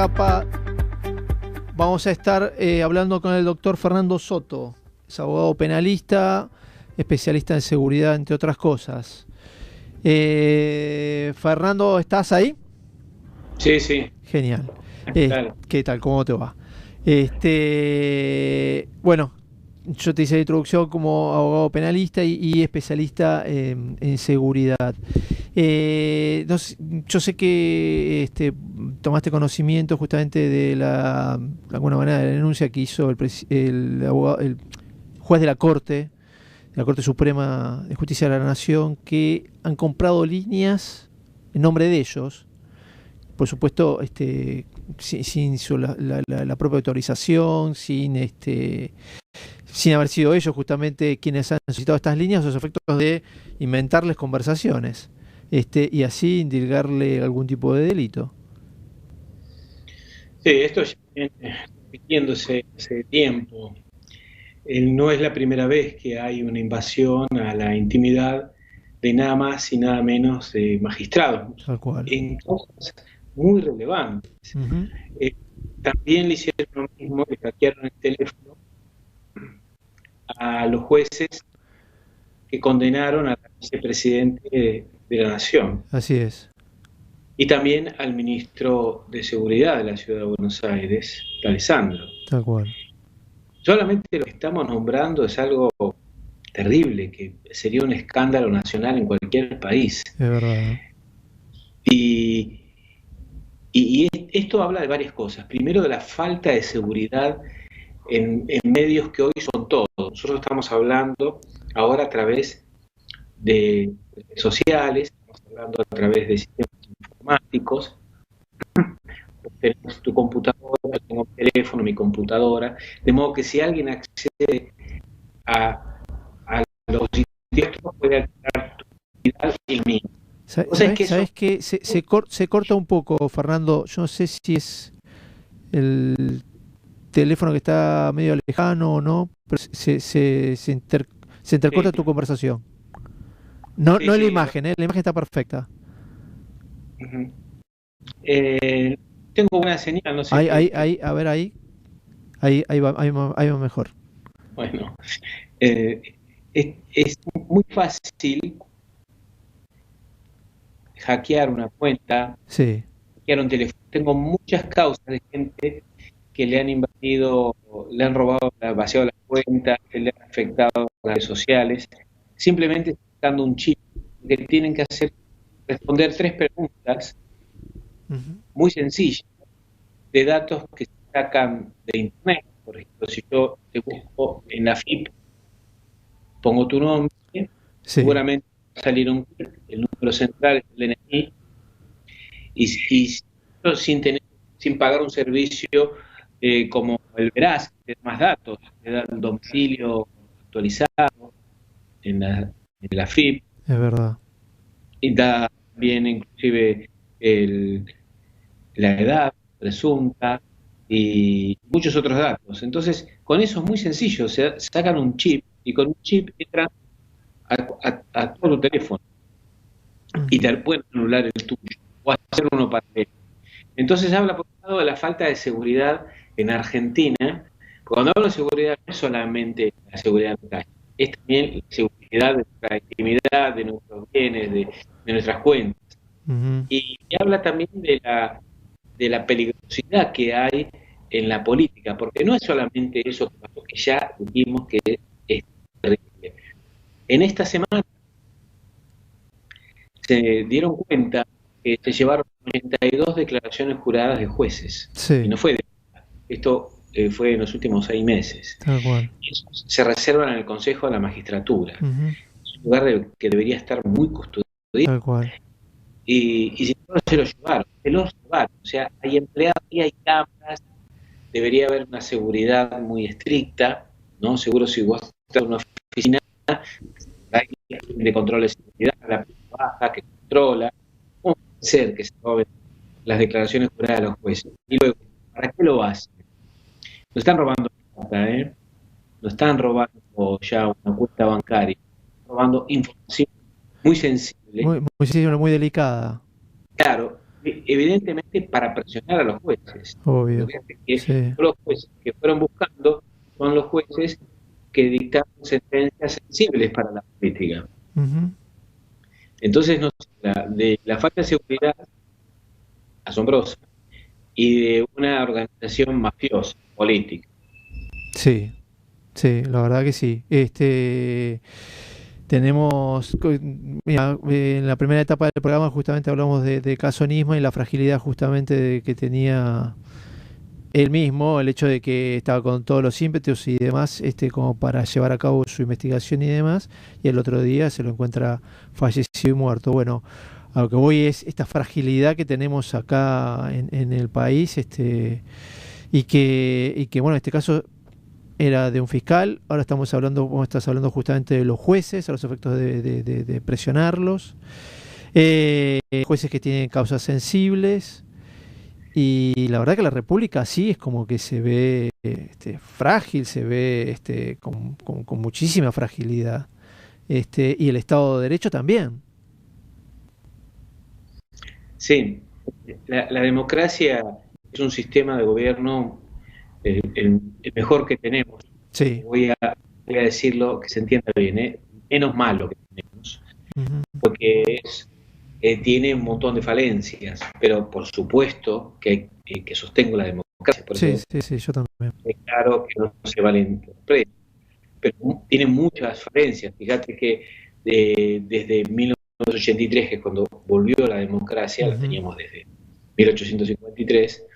etapa vamos a estar hablando con el doctor Fernando Soto. Es abogado penalista, especialista en seguridad, entre otras cosas. Fernando, ¿estás ahí? Sí, sí. Genial. Claro. ¿Qué tal? ¿Cómo te va? Bueno, yo te hice la introducción como abogado penalista y especialista en seguridad. No sé, yo sé que tomaste conocimiento justamente de de alguna manera, de la denuncia que hizo el juez de la Corte Suprema de Justicia de la Nación, que han comprado líneas en nombre de ellos, por supuesto, sin la propia autorización, sin haber sido ellos justamente quienes han solicitado estas líneas, los efectos de inventarles conversaciones, y así indilgarle algún tipo de delito. Sí, esto ya viene repitiéndose hace tiempo. No es la primera vez que hay una invasión a la intimidad de nada más y nada menos de magistrados, Tal cual. en cosas muy relevantes. Uh-huh. También le hicieron lo mismo, le hackearon el teléfono a los jueces que condenaron al vicepresidente de la Nación. Así es. Y también al ministro de Seguridad de la Ciudad de Buenos Aires, Alessandro. Tal cual. Solamente lo que estamos nombrando es algo terrible, que sería un escándalo nacional en cualquier país. Es verdad. Y esto habla de varias cosas. Primero, de la falta de seguridad en medios que hoy son todos. Nosotros estamos hablando ahora a través de redes sociales, estamos hablando a través de sistemas informáticos. Tenemos tu computadora, yo tengo mi teléfono, mi computadora, de modo que si alguien accede a los dispositivos puede alterar tu identidad y el mío. ¿Sabes qué? Se corta un poco, Fernando. Yo no sé si es el teléfono que está medio lejano o no, pero se intercorta tu conversación. No, Sí, no sí. la imagen, la imagen está perfecta. Uh-huh. Tengo buena señal, no sé. Ahí, a ver, ahí va mejor. Bueno, es muy fácil hackear una cuenta, Sí. hackear un teléfono. Tengo muchas causas de gente que le han invadido, le han robado, le han vaciado la cuenta, que le han afectado las redes sociales, simplemente sacando un chip que tienen que hacer, responder 3 preguntas muy sencillas de datos que se sacan de internet. Por ejemplo, si yo te busco en la FIP, pongo tu nombre, sí, seguramente va a salir el número central es el DNI, y sin pagar un servicio como el Veraz, que te da más datos, te da el domicilio actualizado en la FIP. Es verdad. Y da también inclusive la edad presunta y muchos otros datos. Entonces, con eso es muy sencillo, se sacan un chip y con un chip entran a todo tu teléfono y te pueden anular el tuyo o hacer uno para él. Entonces habla por un lado de la falta de seguridad en Argentina. Cuando hablo de seguridad no es solamente la seguridad de la calle, es también la seguridad de nuestra intimidad, de nuestros bienes, de nuestras cuentas. Uh-huh. Y habla también de la peligrosidad que hay en la política, porque no es solamente eso que pasó, que ya dijimos que es terrible. En esta semana se dieron cuenta que se llevaron 82 declaraciones juradas de jueces. Sí. Y no fue esto fue en los últimos 6 meses. Tal cual. Y eso se reservan en el Consejo de la Magistratura. Uh-huh. Es un lugar que debería estar muy custodiado. Tal cual. Y sin embargo se los llevaron. O sea, hay empleados y hay cámaras, debería haber una seguridad muy estricta, ¿no? Seguro si vos estás en una oficina, hay de control de seguridad, la baja que controla. ¿Cómo puede ser que se roben las declaraciones juradas de los jueces? Y luego, ¿para qué lo hacen? No están robando plata, ¿eh? No están robando ya una cuenta bancaria, están robando información muy sensible. Muy delicada. Claro, evidentemente para presionar a los jueces. Obvio. Lo que hace que Sí. los jueces que fueron buscando son los jueces que dictaron sentencias sensibles para la política. Ujú. Entonces, de la falta de seguridad asombrosa y de una organización mafiosa, política. Sí, sí, la verdad que sí. Mira, en la primera etapa del programa justamente hablamos de caso Nisman y la fragilidad justamente que tenía él mismo, el hecho de que estaba con todos los ímpetus y demás, como para llevar a cabo su investigación y demás, y el otro día se lo encuentra fallecido y muerto. Bueno, a lo que voy es esta fragilidad que tenemos acá en el país, y que bueno, en este caso era de un fiscal, ahora estamos hablando, vos estás hablando justamente de los jueces, a los efectos de presionarlos, jueces que tienen causas sensibles, y la verdad que la República sí es como que se ve frágil, se ve con muchísima fragilidad, y el Estado de Derecho también. Sí, la democracia es un sistema de gobierno el mejor que tenemos. Sí. Voy a decirlo que se entienda bien, menos malo que tenemos, Uh-huh. porque tiene un montón de falencias, pero por supuesto que sostengo la democracia, por Sí, eso sí, yo también. es claro que no se valen los precios, pero tiene muchas falencias. Fíjate que desde 1983, que es cuando volvió la democracia, la Uh-huh. teníamos desde 1853,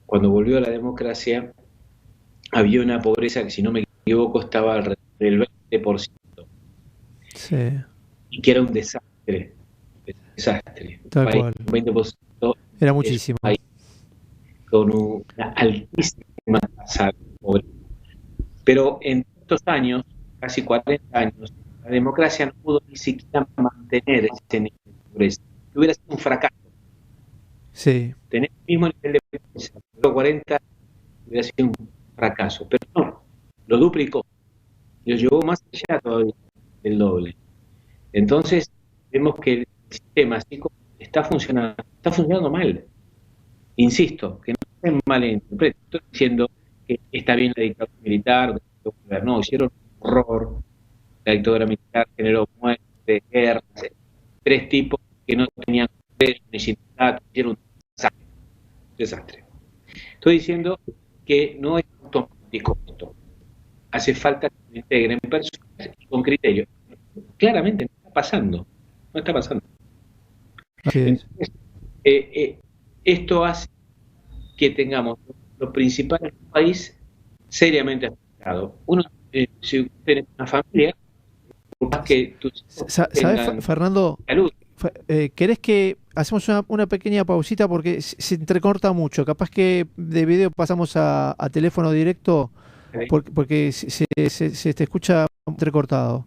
cuando volvió la democracia, había una pobreza que, si no me equivoco, estaba alrededor del 20%, Sí, y que era un desastre. Desastre. Un tal país cual. con 20% Era es un muchísimo. país con una altísima tasa de pobreza. Pero en estos años, casi 40 años, la democracia no pudo ni siquiera mantener ese nivel de pobreza, que hubiera sido un fracaso. Sí, Tener el mismo nivel de pobreza, pero 40 hubiera sido un fracaso. Pero no, lo duplicó, y lo llevó más allá todavía del doble. Entonces, vemos que el sistema así como está funcionando mal. Insisto, que no se malinterprete. Estoy diciendo que está bien la dictadura militar, no, hicieron un horror. La dictadura militar generó muertes, guerras, 3 tipos que no tenían derecho ni sindicato, hicieron un desastre. Estoy diciendo que no es automático esto. Hace falta que se integren personas y con criterio. Claramente no está pasando. No está pasando. así es. Entonces, esto hace que tengamos los principales países seriamente afectados. Uno, si tienes una familia, por más que tus hijos ¿Sabes, tengan Fernando? salud, ¿Querés que hacemos una pequeña pausita porque se entrecorta mucho? Capaz que de video pasamos a teléfono directo porque se te escucha entrecortado.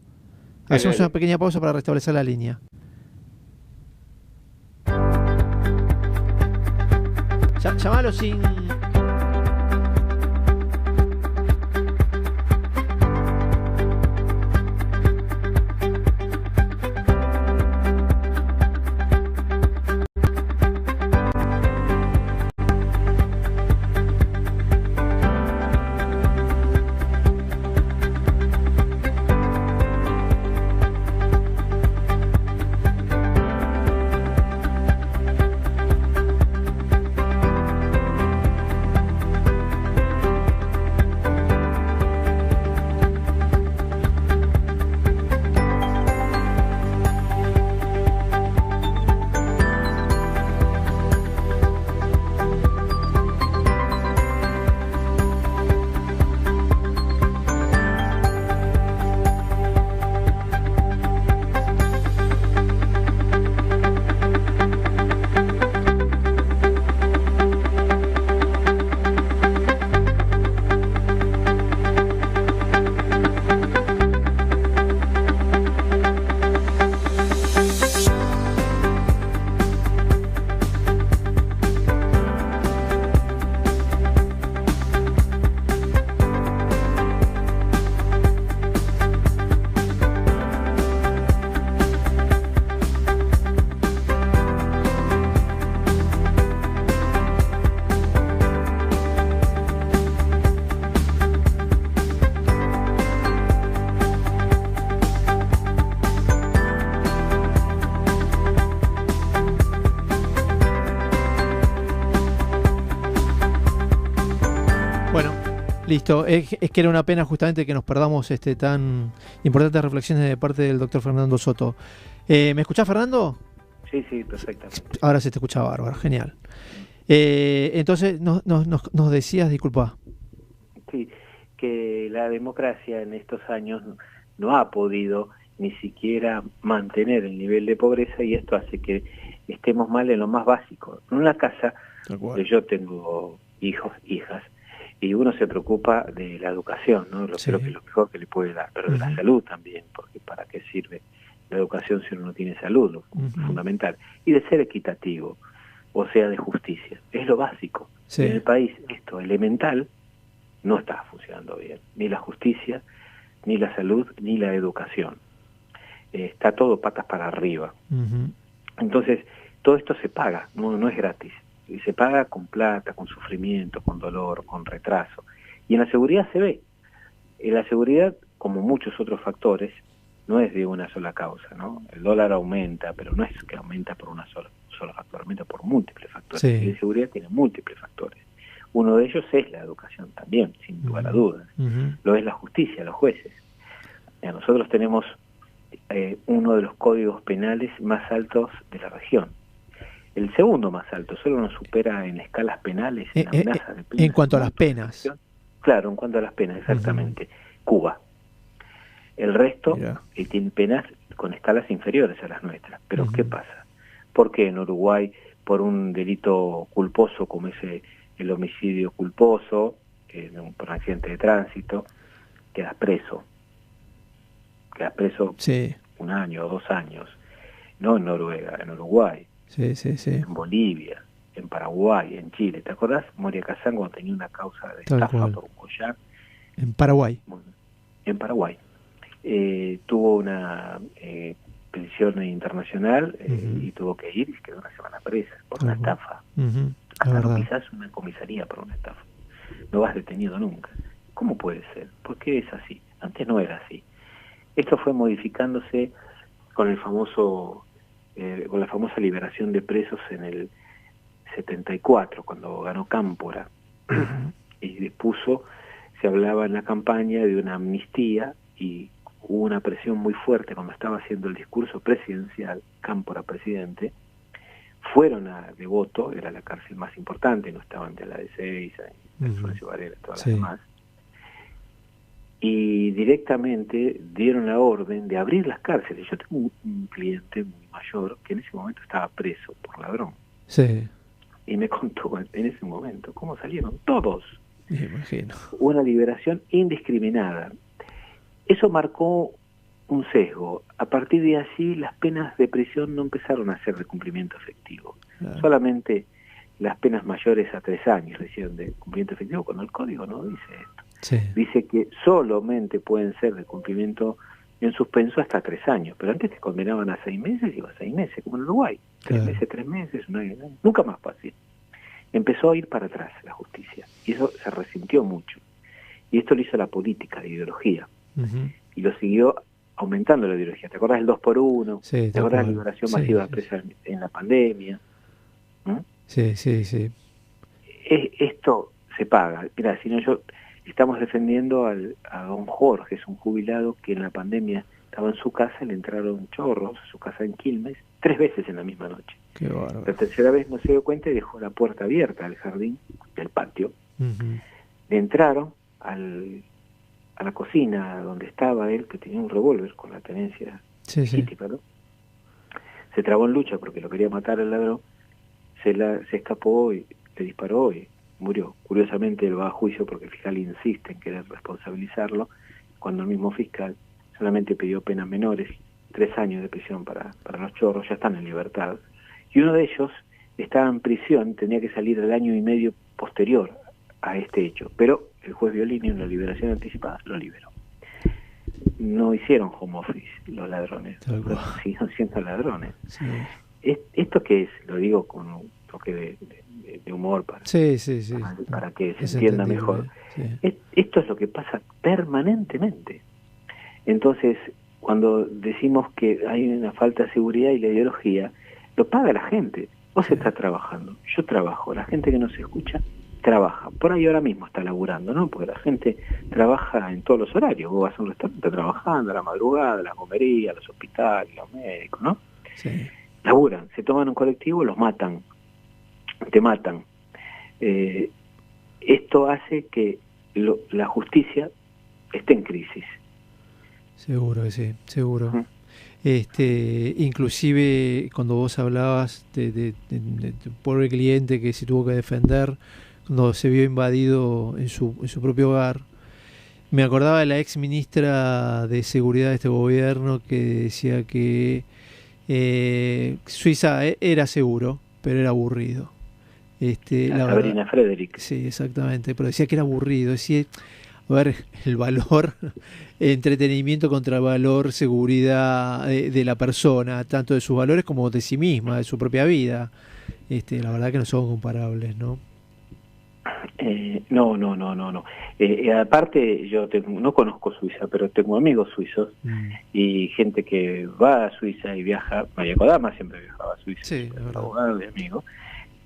Hacemos una pequeña pausa para restablecer la línea. Llamalo sin... Listo. Es que era una pena justamente que nos perdamos tan importantes reflexiones de parte del doctor Fernando Soto. ¿Me escuchás, Fernando? Sí, perfectamente. Ahora se te escucha bárbaro, genial. Entonces, nos decías, disculpa. Sí, que la democracia en estos años no ha podido ni siquiera mantener el nivel de pobreza, y esto hace que estemos mal en lo más básico. En una casa, yo tengo hijos, hijas, y uno se preocupa de la educación, ¿no? Creo que es lo mejor que le puede dar, pero de la salud también, porque ¿para qué sirve la educación si uno no tiene salud? Lo fundamental. Y de ser equitativo, o sea, de justicia. Es lo básico. En el país, esto elemental no está funcionando bien. Ni la justicia, ni la salud, ni la educación. Está todo patas para arriba. Entonces, todo esto se paga, no es gratis. Y se paga con plata, con sufrimiento, con dolor, con retraso. Y en la seguridad se ve. En la seguridad, como muchos otros factores, no es de una sola causa, ¿no? El dólar aumenta, pero no es que aumenta por un solo factor, aumenta por múltiples factores. Y la seguridad tiene múltiples factores. Uno de ellos es la educación también, sin lugar a dudas. Lo es la justicia, los jueces. Nosotros tenemos uno de los códigos penales más altos de la región. El segundo más alto, solo nos supera en escalas penales, en amenazas de penas. En cuanto a las penas. Claro, en cuanto a las penas, exactamente. Cuba. El resto tiene penas con escalas inferiores a las nuestras. Pero ¿qué pasa? ¿Por qué en Uruguay, por un delito culposo como ese, el homicidio culposo, por un accidente de tránsito, quedas preso? Quedas preso 1 año o 2 años. No en Noruega, en Uruguay. En Bolivia, en Paraguay, en Chile. ¿Te acordás? Moria Kazán, cuando tenía una causa de estafa por un collar. En Paraguay. Bueno, en Paraguay. Tuvo una petición internacional y tuvo que ir y quedó 1 semana presa por una estafa. Hasta no quizás una comisaría por una estafa. No vas detenido nunca. ¿Cómo puede ser? ¿Por qué es así? Antes no era así. Esto fue modificándose con el famoso con la famosa liberación de presos en el 74, cuando ganó Cámpora, y dispuso, se hablaba en la campaña de una amnistía, y hubo una presión muy fuerte cuando estaba haciendo el discurso presidencial, Cámpora presidente, fueron a Devoto, era la cárcel más importante, no estaban de la de Ezeiza, Florencio Varela, todas las demás, y directamente dieron la orden de abrir las cárceles. Yo tengo un cliente muy mayor que en ese momento estaba preso por ladrón. Y me contó en ese momento cómo salieron todos. Me imagino. Una liberación indiscriminada. Eso marcó un sesgo. A partir de allí, las penas de prisión no empezaron a ser de cumplimiento efectivo. Solamente las penas mayores a 3 años le hicieron de cumplimiento efectivo, cuando el código no dice esto. Dice que solamente pueden ser de cumplimiento en suspenso hasta 3 años, pero antes te condenaban a 6 meses y a 6 meses, como en Uruguay. 3 meses, 3 meses, 1 año, nunca más fue así. Empezó a ir para atrás la justicia, y eso se resintió mucho. Y esto lo hizo la política, la ideología, y lo siguió aumentando la ideología. ¿Te acordás del 2x1? ¿Te acordás de la liberación masiva de presas en la pandemia? Esto se paga. Mirá, si no, estamos defendiendo a don Jorge, es un jubilado que en la pandemia estaba en su casa, le entraron chorros a su casa en Quilmes 3 veces en la misma noche. Qué bárbaro. La tercera vez no se dio cuenta y dejó la puerta abierta al jardín del patio. Le entraron a la cocina donde estaba él, que tenía un revólver con la tenencia legítima, ¿no? Se trabó en lucha porque lo quería matar el ladrón, se escapó y le disparó y murió. Curiosamente él va a juicio porque el fiscal insiste en querer responsabilizarlo, cuando el mismo fiscal solamente pidió penas menores, 3 años de prisión para los chorros, ya están en libertad. Y uno de ellos estaba en prisión, tenía que salir el 1 año y medio posterior a este hecho, pero el juez Violini en la liberación anticipada lo liberó. No hicieron home office los ladrones, siguieron siendo ladrones. ¿Esto qué es? Lo digo con un toque de humor para que se entienda mejor. Esto es lo que pasa permanentemente. Entonces, cuando decimos que hay una falta de seguridad y la ideología, lo paga la gente. Vos estás trabajando, yo trabajo, la gente que nos escucha trabaja. Por ahí ahora mismo está laburando, ¿no? Porque la gente trabaja en todos los horarios. Vos vas a un restaurante trabajando a la madrugada, a la comería, a los hospitales, a los médicos, ¿no? Sí. Laburan, se toman un colectivo, los matan, te matan. Esto hace que la justicia esté en crisis. Seguro que sí, seguro. Uh-huh. Inclusive cuando vos hablabas de tu pobre cliente que se tuvo que defender cuando se vio invadido en su propio hogar, me acordaba de la ex ministra de Seguridad de este gobierno que decía que Suiza era seguro, pero era aburrido. Sabrina Frederick. Sí, exactamente, pero decía que era aburrido. Decía, a ver, el valor entretenimiento contra el valor seguridad de la persona, tanto de sus valores como de sí misma, de su propia vida. La verdad que no son comparables, ¿no? No. Aparte, yo no conozco Suiza, pero tengo amigos suizos y gente que va a Suiza y viaja. María Kodama siempre viajaba a Suiza, sí, abogado de amigo,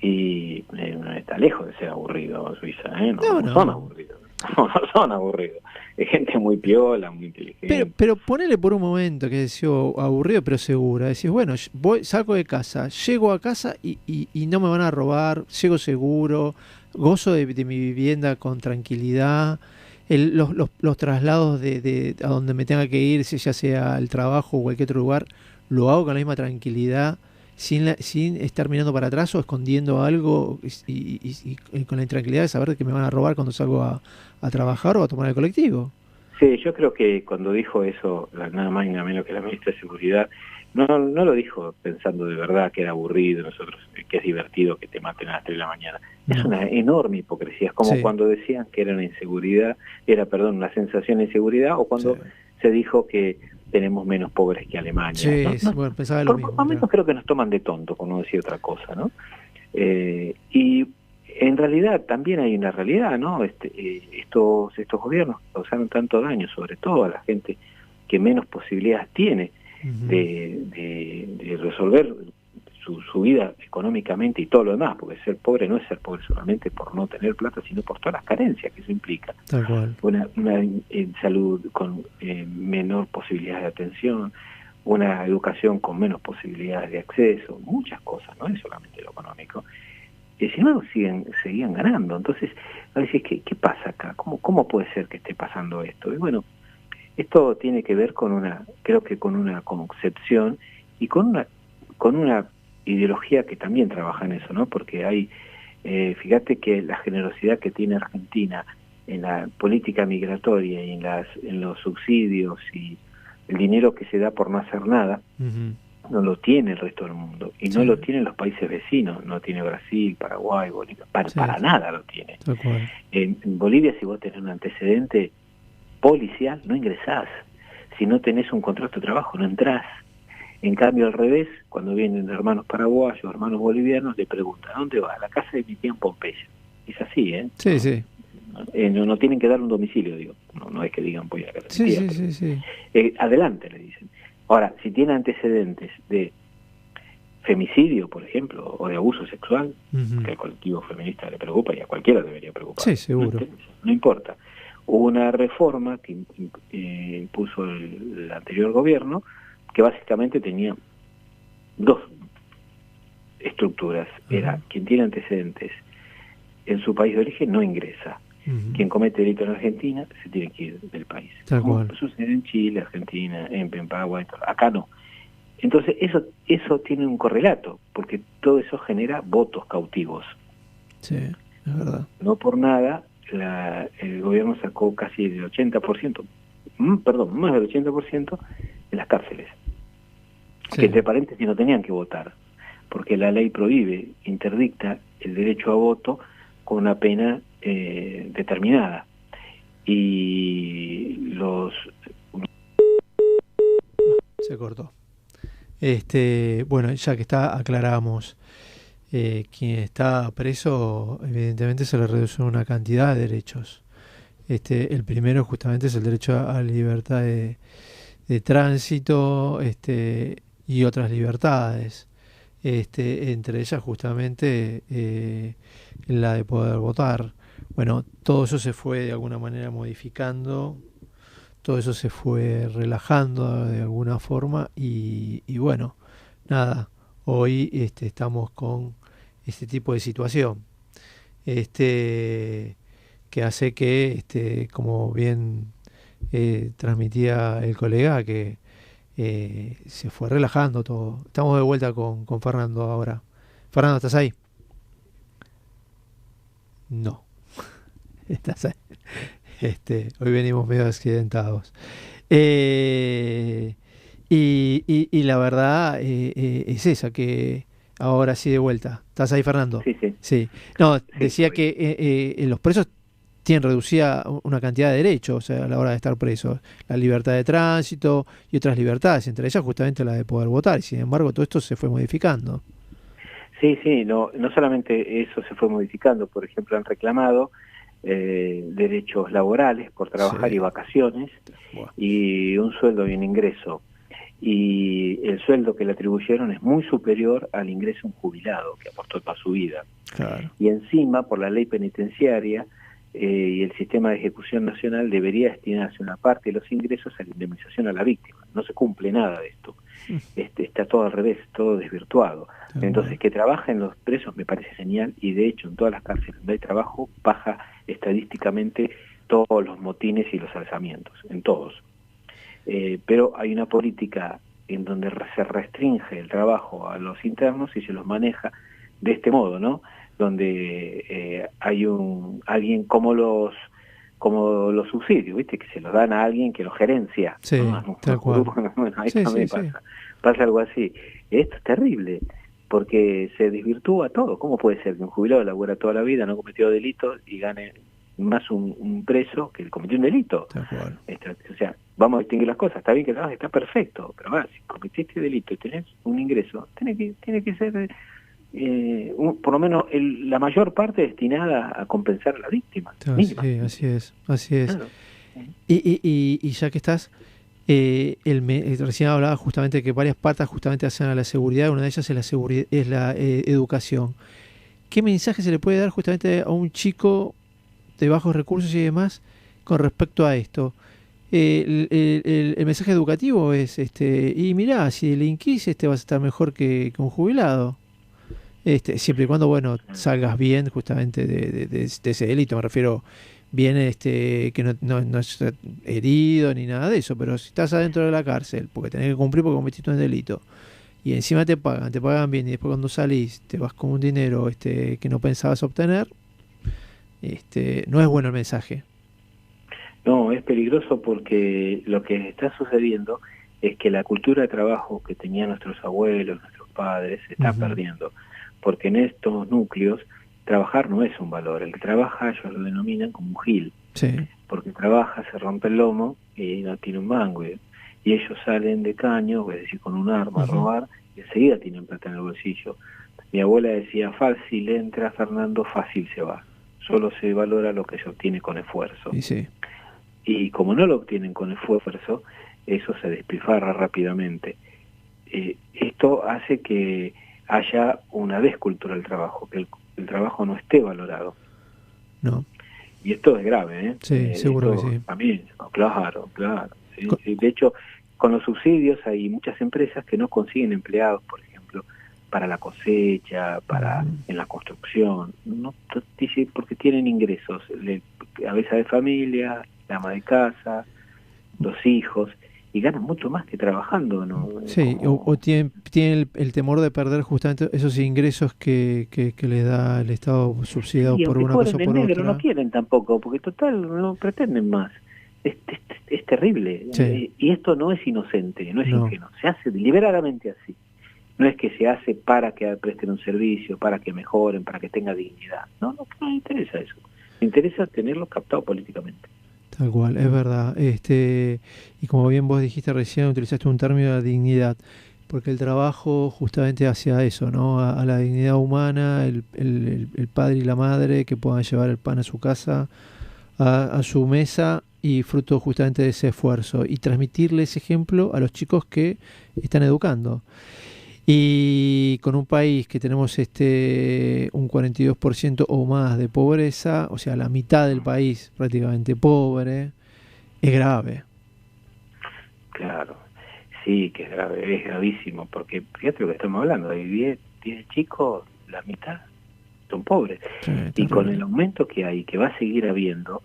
y no está lejos de ser aburrido Suiza, No son aburridos. No son aburridos. Es gente muy piola, muy inteligente. Pero ponele por un momento que decía aburrido pero segura. Decís, bueno, salgo de casa, llego a casa y no me van a robar, llego seguro, gozo de mi vivienda con tranquilidad. Los traslados de a donde me tenga que ir, ya sea al trabajo o cualquier otro lugar, lo hago con la misma tranquilidad, sin estar mirando para atrás o escondiendo algo y con la intranquilidad de saber que me van a robar cuando salgo a trabajar o a tomar el colectivo. Sí, yo creo que cuando dijo eso, nada más y nada menos que la ministra de Seguridad, no lo dijo pensando de verdad que era aburrido, nosotros que es divertido que te maten a las 3 de la mañana. No. Es una enorme hipocresía, es como cuando decían que era una sensación de inseguridad, o cuando se dijo que tenemos menos pobres que Alemania. Sí, bueno, pensaba lo mismo. Por momentos creo que nos toman de tonto, por no decir otra cosa, ¿no? Y en realidad también hay una realidad, ¿no? Estos gobiernos causaron tanto daño, sobre todo a la gente que menos posibilidades tiene de resolver su vida económicamente y todo lo demás, porque ser pobre no es ser pobre solamente por no tener plata, sino por todas las carencias que eso implica. Tal cual. Una salud con menor posibilidad de atención, una educación con menos posibilidades de acceso, muchas cosas, no es solamente lo económico. Y sin embargo seguían ganando. Entonces, a veces, ¿qué pasa acá? ¿Cómo puede ser que esté pasando esto? Y bueno, esto tiene que ver con una concepción y con una ideología que también trabaja en eso, ¿no? Porque hay, fíjate que la generosidad que tiene Argentina en la política migratoria y en los subsidios y el dinero que se da por no hacer nada, no lo tiene el resto del mundo, y no lo tienen los países vecinos, no tiene Brasil, Paraguay, Bolivia, para nada lo tiene. En Bolivia, si vos tenés un antecedente policial, no ingresás. Si no tenés un contrato de trabajo, no entrás. En cambio, al revés, cuando vienen hermanos paraguayos, hermanos bolivianos, le preguntan, ¿a dónde vas? A la casa de mi tía en Pompeya. Es así, ¿eh? Sí, sí. No tienen que dar un domicilio, digo. No es que digan, voy a la casa de mi tía. Sí. Adelante, le dicen. Ahora, si tiene antecedentes de femicidio, por ejemplo, o de abuso sexual, que al colectivo feminista le preocupa y a cualquiera debería preocupar. Sí, seguro. No importa. Hubo una reforma que impuso el anterior gobierno que básicamente tenía dos estructuras. Era quien tiene antecedentes en su país de origen no ingresa. Quien comete delito en Argentina se tiene que ir del país. Como sucede en Chile, Argentina, en Paraguay, acá no. Entonces eso tiene un correlato, porque todo eso genera votos cautivos. Sí, es verdad. No por nada el gobierno sacó casi el 80%, más del 80% de las cárceles. Sí. Que entre paréntesis no tenían que votar, porque la ley prohíbe, interdicta el derecho a voto con una pena determinada. Y se cortó. Bueno, ya que aclaramos, quien está preso, evidentemente se le reduce una cantidad de derechos. El primero justamente es el derecho a la libertad de tránsito, y otras libertades. entre ellas justamente la de poder votar. Bueno, todo eso se fue de alguna manera modificando, todo eso se fue relajando de alguna forma y bueno, nada, hoy estamos con este tipo de situación, que hace que, como bien transmitía el colega, que se fue relajando todo. Estamos de vuelta con Fernando ahora. Fernando, ¿estás ahí? No, estás ahí. Hoy venimos medio accidentados. Y la verdad es esa, que ahora sí de vuelta. ¿Estás ahí, Fernando? Sí, sí. Sí. No, Sí, decía que los presos tienen reducida una cantidad de derechos, o sea, a la hora de estar presos. La libertad de tránsito y otras libertades, entre ellas justamente la de poder votar. Y sin embargo, todo esto se fue modificando. Sí, sí, no solamente eso se fue modificando. Por ejemplo, han reclamado derechos laborales por trabajar y vacaciones, y un sueldo y un ingreso. Y el sueldo que le atribuyeron es muy superior al ingreso de un jubilado que aportó toda su vida. Claro. Y encima, por la ley penitenciaria y el sistema de ejecución nacional, debería destinarse una parte de los ingresos a la indemnización a la víctima. No se cumple nada de esto. Está todo al revés, todo desvirtuado. Entonces, que trabajen los presos me parece genial, y de hecho en todas las cárceles donde hay trabajo baja estadísticamente todos los motines y los alzamientos, en todos. Pero hay una política en donde se restringe el trabajo a los internos y se los maneja de este modo, ¿no? Donde hay alguien como los subsidios, ¿viste? Que se los dan a alguien que los gerencia. Sí, ¿no? tal cual. Bueno, ahí Sí, también sí, pasa algo así. Esto es terrible, porque se desvirtúa todo. ¿Cómo puede ser que un jubilado labura toda la vida, no cometió delitos y gane más un preso que cometió un delito? Tal cual. O sea, vamos a distinguir las cosas. Está bien que trabajes, está perfecto, pero ahora, si cometiste delito y tenés un ingreso, tiene que ser por lo menos la mayor parte destinada a compensar a la víctima. Sí, así es. Claro. Y ya que estás, recién hablaba justamente que varias patas justamente hacen a la seguridad. Una de ellas es la educación. ¿Qué mensaje se le puede dar justamente a un chico de bajos recursos y demás con respecto a esto? El mensaje educativo es y mirá, si delinquís vas a estar mejor que un jubilado. Siempre y cuando, bueno, salgas bien justamente de ese delito. Me refiero bien, que no es herido ni nada de eso, pero si estás adentro de la cárcel porque tenés que cumplir porque cometiste un delito y encima te pagan bien, y después cuando salís te vas con un dinero que no pensabas obtener, no es bueno el mensaje. No, es peligroso, porque lo que está sucediendo es que la cultura de trabajo que tenían nuestros abuelos, nuestros padres, se está perdiendo. Porque en estos núcleos trabajar no es un valor. El que trabaja, ellos lo denominan como un gil. Sí. Porque trabaja, se rompe el lomo y no tiene un mango. Y ellos salen de caño, es decir, con un arma a robar, y enseguida tienen plata en el bolsillo. Mi abuela decía, fácil entra Fernando, fácil se va. Solo se valora lo que se obtiene con esfuerzo. Sí. Y como no lo obtienen con esfuerzo, eso se despilfarra rápidamente. Esto hace que haya una descultura del trabajo, que el trabajo no esté valorado. No. Y esto es grave, ¿eh? Sí, seguro que sí. También, claro. Sí. De hecho, con los subsidios hay muchas empresas que no consiguen empleados, por ejemplo, para la cosecha, en la construcción, no, porque tienen ingresos, cabeza de familia, la ama de casa, los hijos, y ganan mucho más que trabajando, ¿no? Sí, o tienen el temor de perder justamente esos ingresos que les da el Estado subsidiado por una cosa o por negro, otra. No quieren tampoco, porque total no pretenden más. Es terrible. Sí. Y esto no es inocente, no es ingenuo, se hace deliberadamente así. No es que se hace para que presten un servicio, para que mejoren, para que tenga dignidad. No me interesa eso. Me interesa tenerlo captado políticamente. Tal cual, es verdad. Y como bien vos dijiste recién, utilizaste un término de dignidad, porque el trabajo justamente hacia eso, ¿no? A la dignidad humana, el padre y la madre que puedan llevar el pan a su casa, a su mesa, y fruto justamente de ese esfuerzo, y transmitirle ese ejemplo a los chicos que están educando. Y con un país que tenemos un 42% o más de pobreza, o sea, la mitad del país prácticamente pobre, es grave. Claro, sí, que es grave, es gravísimo, porque fíjate lo que estamos hablando, hay 10 chicos, la mitad son pobres. Sí, y con el aumento que hay, que va a seguir habiendo,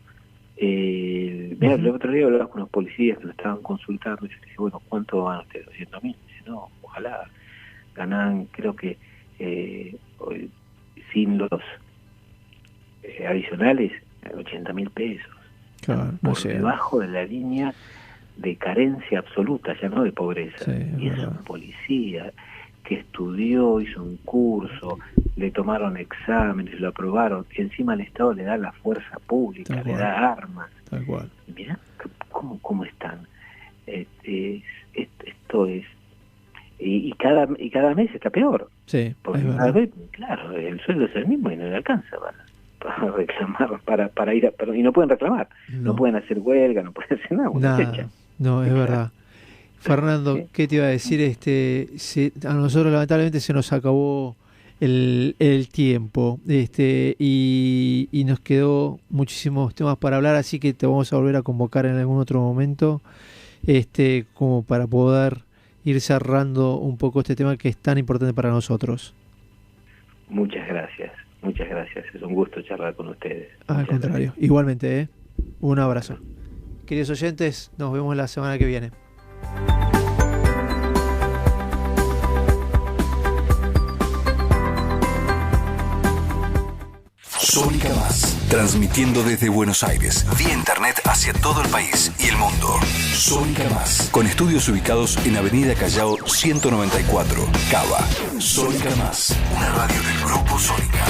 mira, el otro día hablaba con unos policías que nos estaban consultando, y yo dije, bueno, ¿cuánto van ustedes? 200.000. Dice, no, ojalá ganan, creo que sin los adicionales, 80.000 pesos. Claro, por debajo de la línea de carencia absoluta, ya no de pobreza. Sí, y es un policía que estudió, hizo un curso, le tomaron exámenes, lo aprobaron, que encima el Estado le da la fuerza pública, le da armas. Tal cual. Mirá cómo están. Esto es... Y cada mes está peor. Sí, porque cada vez, claro, el sueldo es el mismo y no le alcanza para reclamar, para ir y no pueden reclamar, no pueden hacer huelga, no pueden hacer nada. No, es verdad. Fernando, sí. ¿Qué te iba a decir? A nosotros lamentablemente se nos acabó el tiempo, y nos quedó muchísimos temas para hablar, así que te vamos a volver a convocar en algún otro momento, como para poder ir cerrando un poco este tema que es tan importante para nosotros. Muchas gracias, es un gusto charlar con ustedes. Al contrario, gracias. Igualmente, un abrazo. Queridos oyentes, nos vemos la semana que viene. Sónica Más, transmitiendo desde Buenos Aires, vía internet hacia todo el país y el mundo. Sónica Más, con estudios ubicados en Avenida Callao 194, Cava. Sónica Más, una radio del Grupo Sónica.